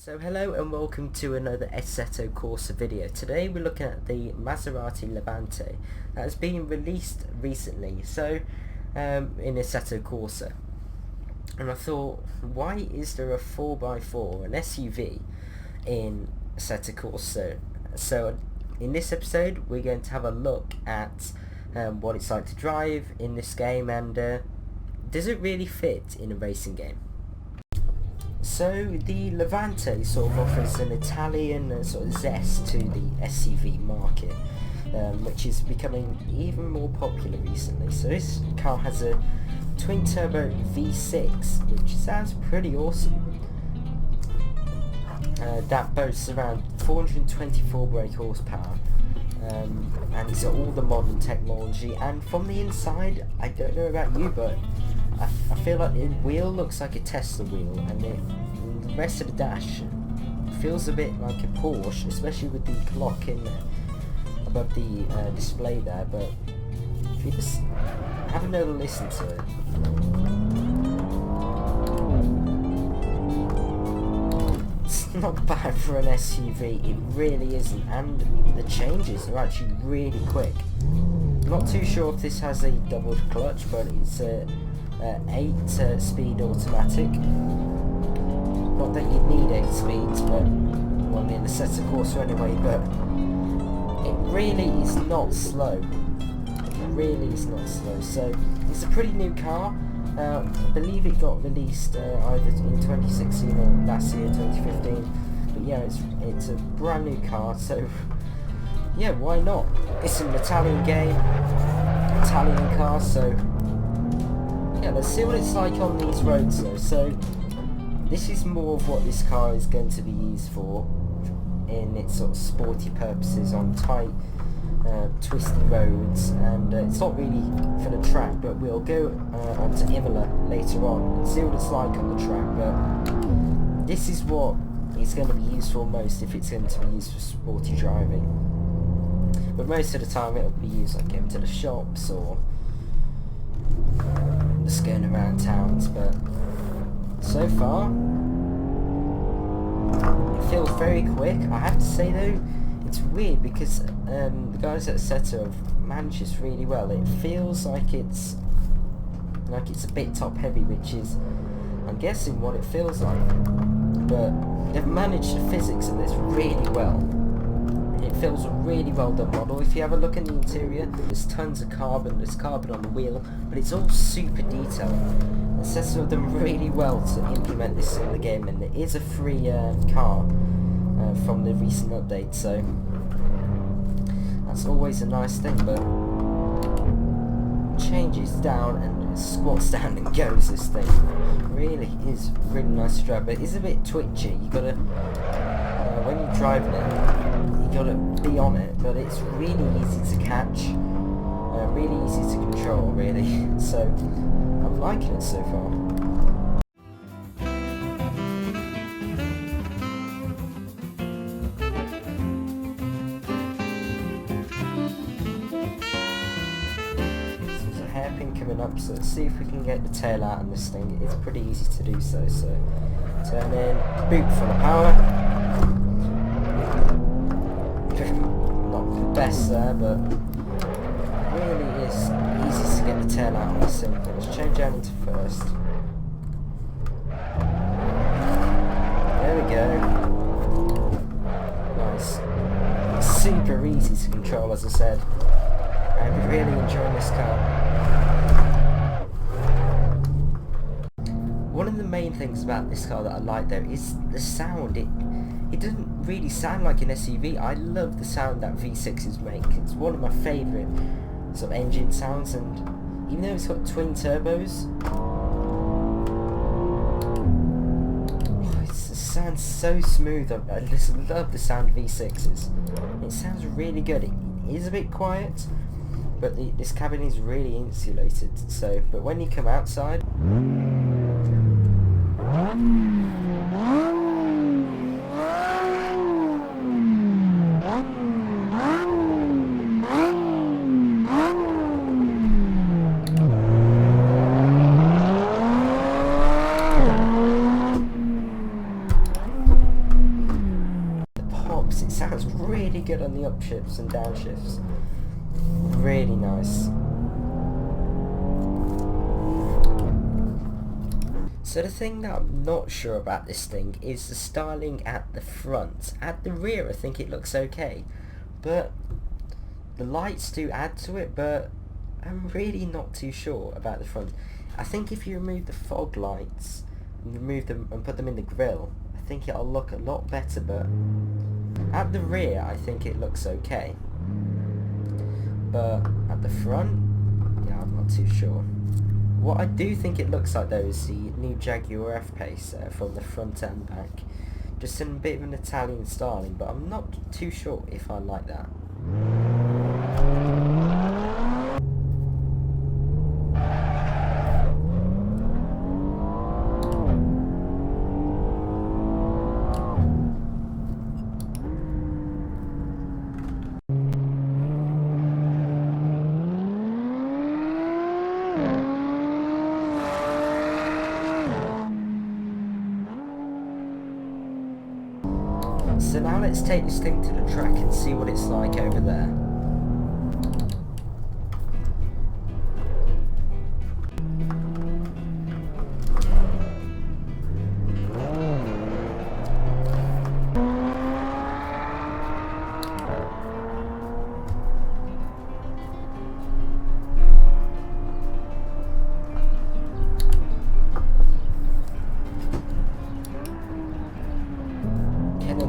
So hello and welcome to another Assetto Corsa video. Today we're looking at the Maserati Levante that has been released recently, in Assetto Corsa. And I thought, why is there a 4x4, an SUV, in Assetto Corsa? So in this episode we're going to have a look at what it's like to drive in this game, and does it really fit in a racing game? So the Levante sort of offers an Italian sort of zest to the SUV market, which is becoming even more popular recently. So this car has a twin turbo V6, which sounds pretty awesome. That boasts around 424 brake horsepower, and it's got all the modern technology. And from the inside, I don't know about you, but I feel like the wheel looks like a Tesla wheel, and the rest of the dash feels a bit like a Porsche, especially with the clock in there above the display there. But if you just have another listen to it, it's not bad for an SUV, it really isn't, and the changes are actually really quick. Not too sure if this has a double clutch, but it's a 8-speed automatic. Not that you'd need 8 speeds, but well, in the Assetto Corsa anyway. But it really is not slow. It really is not slow. So it's a pretty new car. I believe it got released either in 2016 or last year, 2015. But yeah, it's a brand new car. So yeah, why not? It's an Italian game, Italian car. So yeah, let's see what it's like on these roads though. So this is more of what this car is going to be used for in its sort of sporty purposes on tight, twisty roads, and it's not really for the track, but we'll go onto Imola later on and see what it's like on the track. But this is what it's going to be used for most, if it's going to be used for sporty driving. But most of the time it'll be used like going to the shops or just going around towns. But so far it feels very quick. I have to say though, it's weird because the guys at Sata have managed this really well. It feels like it's a bit top heavy, which is, I'm guessing, what it feels like, but they've managed the physics of this really well. It feels a really well done model. If you have a look in the interior, there's tons of carbon, there's carbon on the wheel, but it's all super detailed. And Seta have done really well to implement this in the game, and it is a free car from the recent update, so that's always a nice thing. But changes down and squats down and goes, this thing really is really nice to drive, but it is a bit twitchy. You gotta when you're driving it, you gotta be on it, but it's really easy to catch, really easy to control, really. So I'm liking it so far. So there's a hairpin coming up, so let's see if we can get the tail out on this thing. It's pretty easy to do so. So turn in, boot full of power. Not the best there, but really is easy to get the tail out on this thing. Let's change down into first. There we go. Nice. Super easy to control, as I said. I'm really enjoying this car. One of the main things about this car that I like though is the sound. It doesn't really sound like an SUV. I love the sound that V6s make. It's one of my favourite sort of engine sounds, and even though it's got twin turbos, it sounds so smooth. I just love the sound of V6s. It sounds really good. It is a bit quiet, but this cabin is really insulated. So, but when you come outside, sounds really good on the upshifts and downshifts. Really nice. So the thing that I'm not sure about this thing is the styling at the front. At the rear I think it looks okay, but the lights do add to it, but I'm really not too sure about the front. I think if you remove the fog lights and remove them and put them in the grille, I think it'll look a lot better, but at the rear I think it looks okay. But at the front, yeah, I'm not too sure. What I do think it looks like though is the new Jaguar F-Pace from the front and back. Just in a bit of an Italian styling, but I'm not too sure if I like that. So now let's take this thing to the track and see what it's like over there.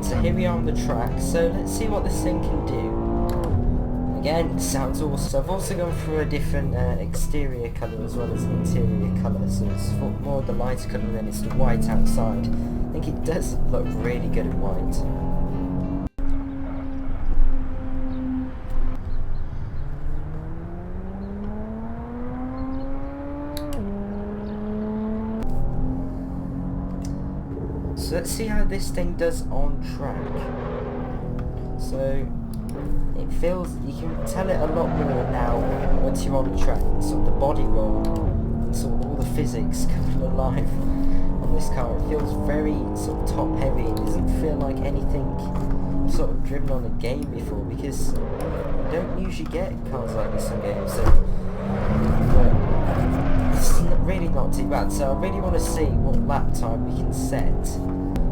So here we are on the track, so let's see what this thing can do. Again, it sounds awesome. I've also gone through a different exterior colour as well as an interior colour, so it's more of the lighter colour and then it's the white outside. I think it does look really good in white. So let's see how this thing does on track. So it feels, you can tell it a lot more now once you're on the track. Sort of the body roll and sort of all the physics coming alive on this car. It feels very sort of top heavy. It doesn't feel like anything I've sort of driven on a game before, because you don't usually get cars like this on games. So it's really not too bad. So I really want to see what lap time we can set.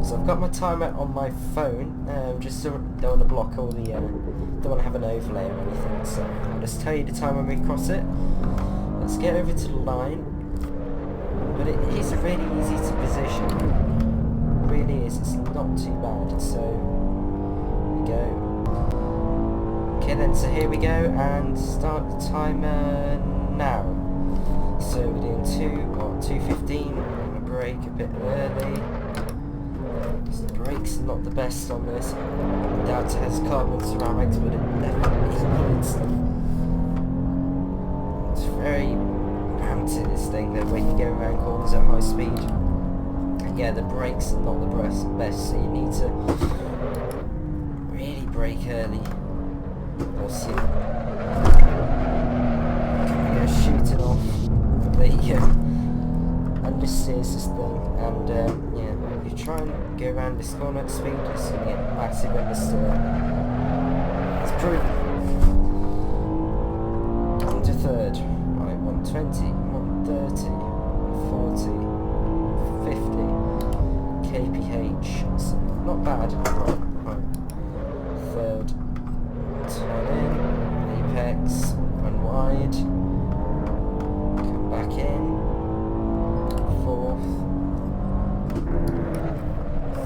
So I've got my timer on my phone, just so I don't want to block all the, don't want to have an overlay or anything, so I'll just tell you the time when we cross it. Let's get over to the line, but it is really easy to position, it really is, it's not too bad, so here we go. Okay then, so here we go, and start the timer now. So we're doing 2:15, I'm going to brake a bit early. The brakes are not the best on this. I doubt it has carbon ceramics, but it definitely needs them. It's very bouncy, this thing, that when you go around corners at high speed. And yeah, the brakes are not the best, so you need to really brake early. Or see. Can we go shooting off? There you go. Understeers this thing, and yeah, if you try and go around this corner at speed, it's going to get massive understeer. It's proven. Into third, right, 120, 130, 40, 50 kph, so not bad, right. Third, turn in, apex, run wide, come back in. Fourth,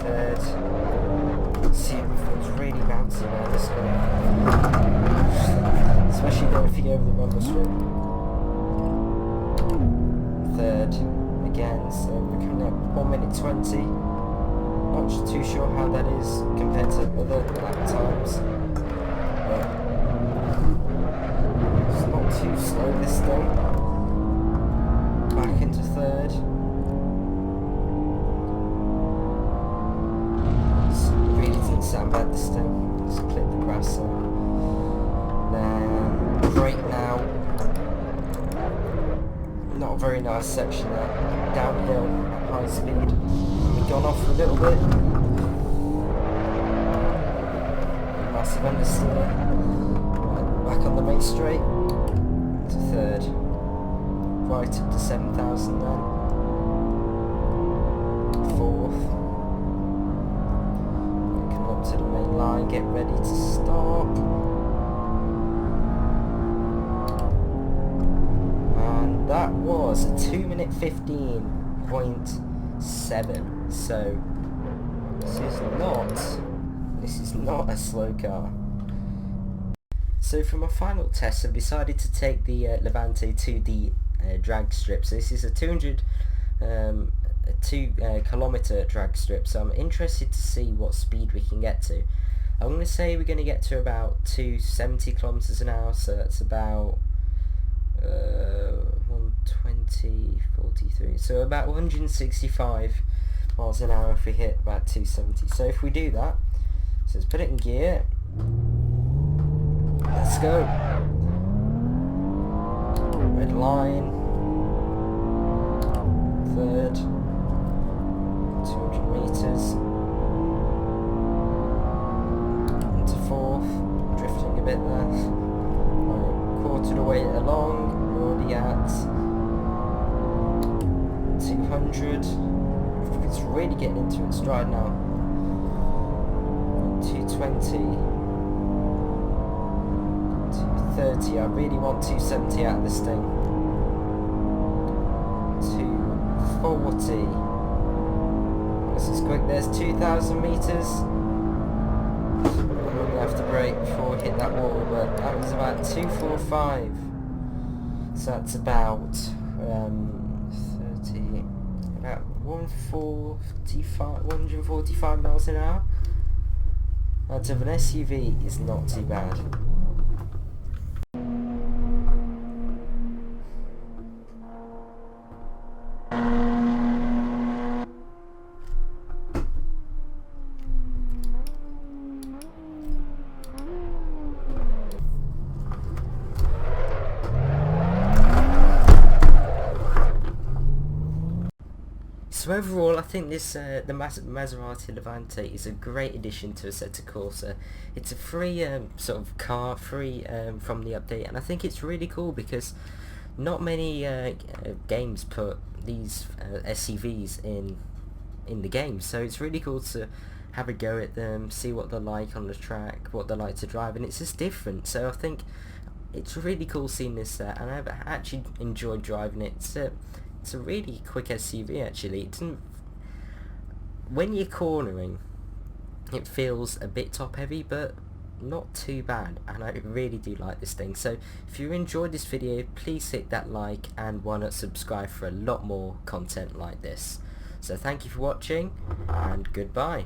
third, see, everything's really bouncy around this one, especially though if you go over the rumble strip. Third, again, so we're coming up 1 minute 20, not too sure how that is compared to other lap times, but it's not too slow this thing. Back into third. Sound bad this thing. Just clip the grass on. Then brake now. Not a very nice section there. Downhill at high speed. We've gone off a little bit. when the steer. Right, back on the main straight. To third. Right up to 7,000 then. Fourth. Come up to the main line, get ready to stop. And that was a 2 minute 15.7. So this is not a slow car. So for my final test, I've decided to take the Levante to the drag strip. So this is a 2 kilometer drag strip. So I'm interested to see what speed we can get to. I'm going to say we're going to get to about 270 kilometers an hour. So that's about 120, 43. So about 165 miles an hour if we hit about 270. So if we do that, so let's put it in gear. Let's go. Red line. Third. 200 meters. Into fourth. Drifting a bit there. Right, quarter of the way along. We're already at 200. It's really getting into its stride now. 220. 230. I really want 270 out of this thing. 240. This is quick. There's 2,000 meters. I'm going to have to brake before we hit that wall, but that was about 245. So that's about 30. About 145 miles an hour. Out of an SUV is not too bad. So overall, I think this the Maserati Levante is a great addition to Assetto Corsa. It's a free sort of car, free from the update, and I think it's really cool because not many games put these SUVs in the game. So it's really cool to have a go at them, see what they're like on the track, what they're like to drive, and it's just different. So I think it's really cool seeing this, and I've actually enjoyed driving it. It's a really quick SUV actually. It doesn't, when you're cornering, it feels a bit top heavy, but not too bad, and I really do like this thing. So if you enjoyed this video, please hit that like and why not subscribe for a lot more content like this. So thank you for watching, and goodbye.